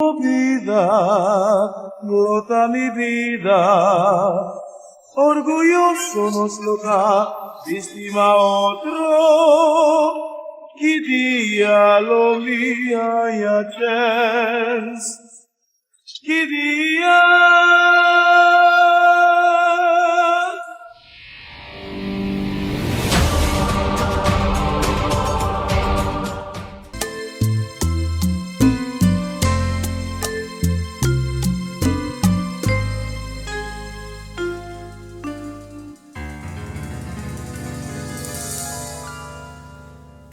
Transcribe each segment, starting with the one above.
Vida, brota mi vida, orgulloso nos lo da, estima otro, che dia lo mia chance, che dia.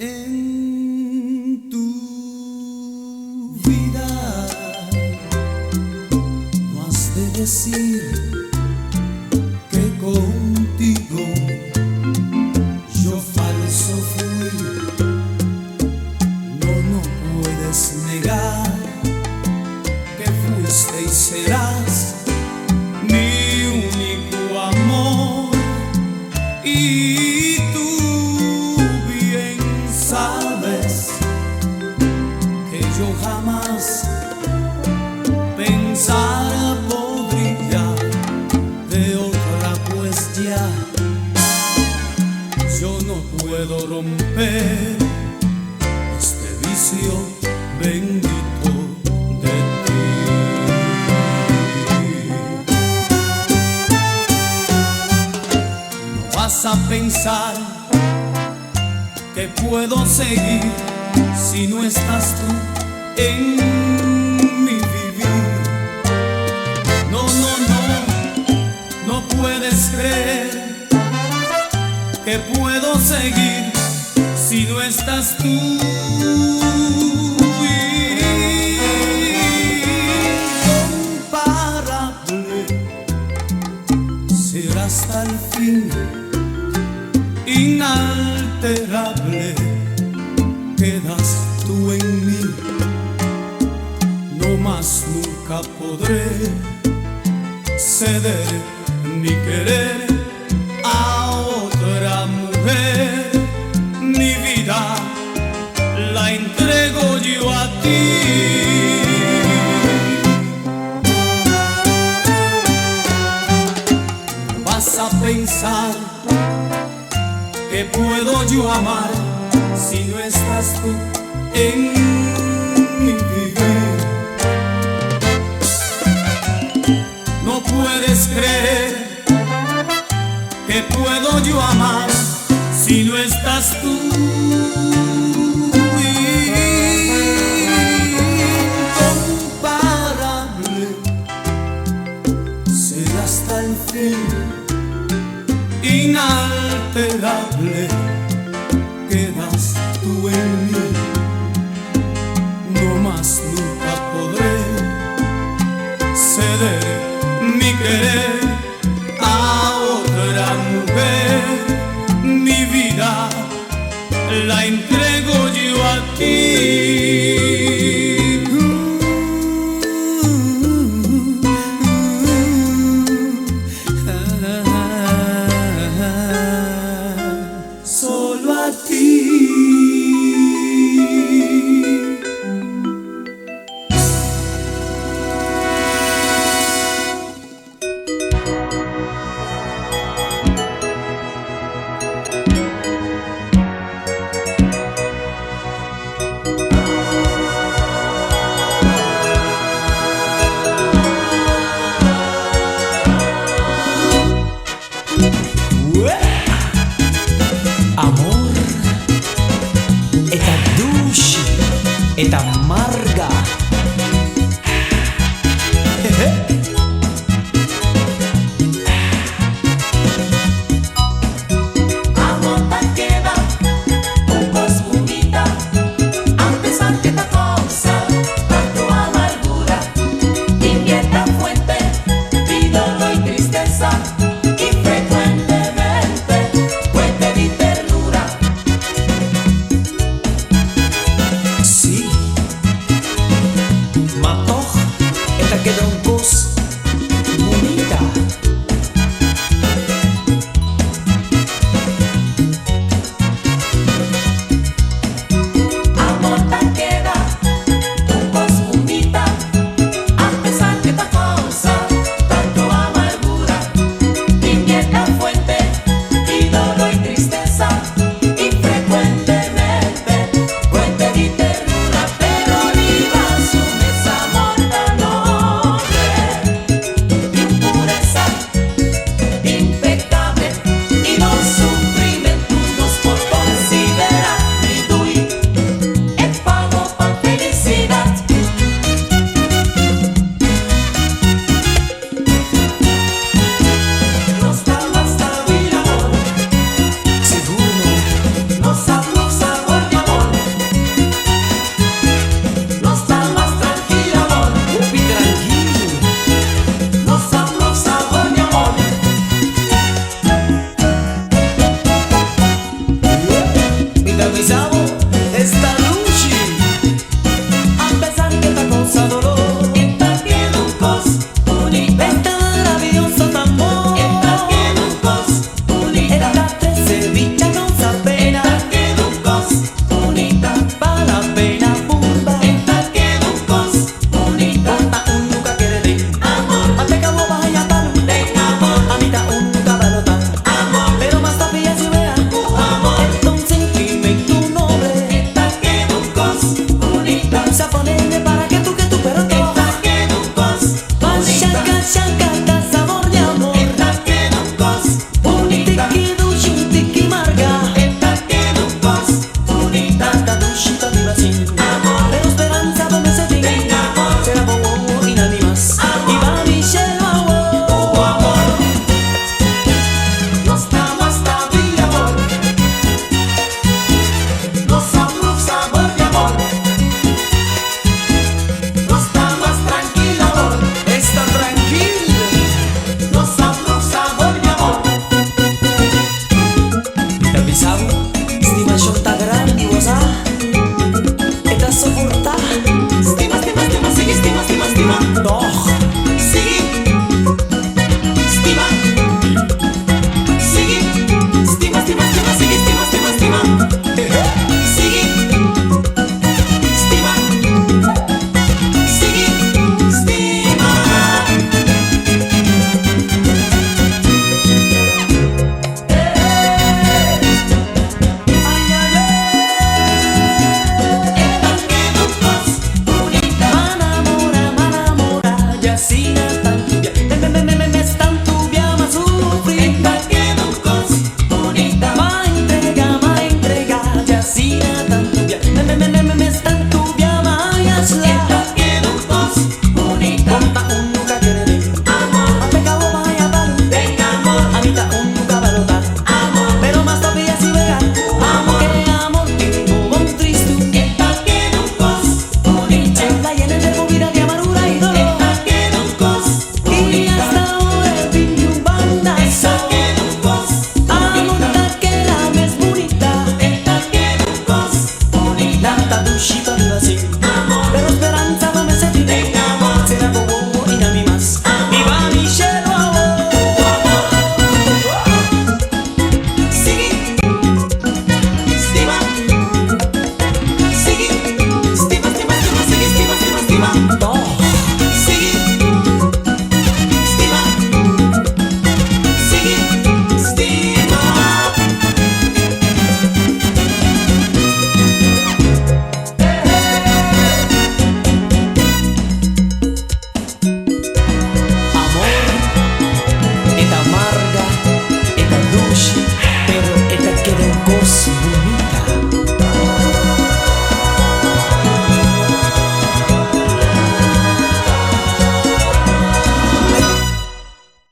En tu vida no has de decir que contigo yo falso fui. No puedes negar que fuiste y serás mi único amor. Y sabes que yo jamás pensar podría de otra, pues ya yo no puedo romper este vicio bendito de ti. No vas a pensar que puedo seguir si no estás tú en mi vivir. No puedes creer que puedo seguir si no estás tú. Incomparable será hasta el fin, inalterable quedas tú en mí. No más nunca podré ceder ni querer a otra mujer. Mi vida la entrego yo a ti. No vas a pensar que puedo yo amar si no estás tú en mi vivir. No puedes creer que puedo yo amar si no estás tú. Incomparable será hasta el fin, inalterable quedas tú en mí. No más nunca podré ceder mi querer a otra mujer. Mi vida la entrego yo a ti. Solo a ti. Amor, esta dulce, esta amarga. Amor tan queda, un cosmumita, a pesar que esta cosa, tanto amargura, inquieta fuente, y dolor y tristeza, y frecuentemente fuente de ternura. Sí, mató, esta queda un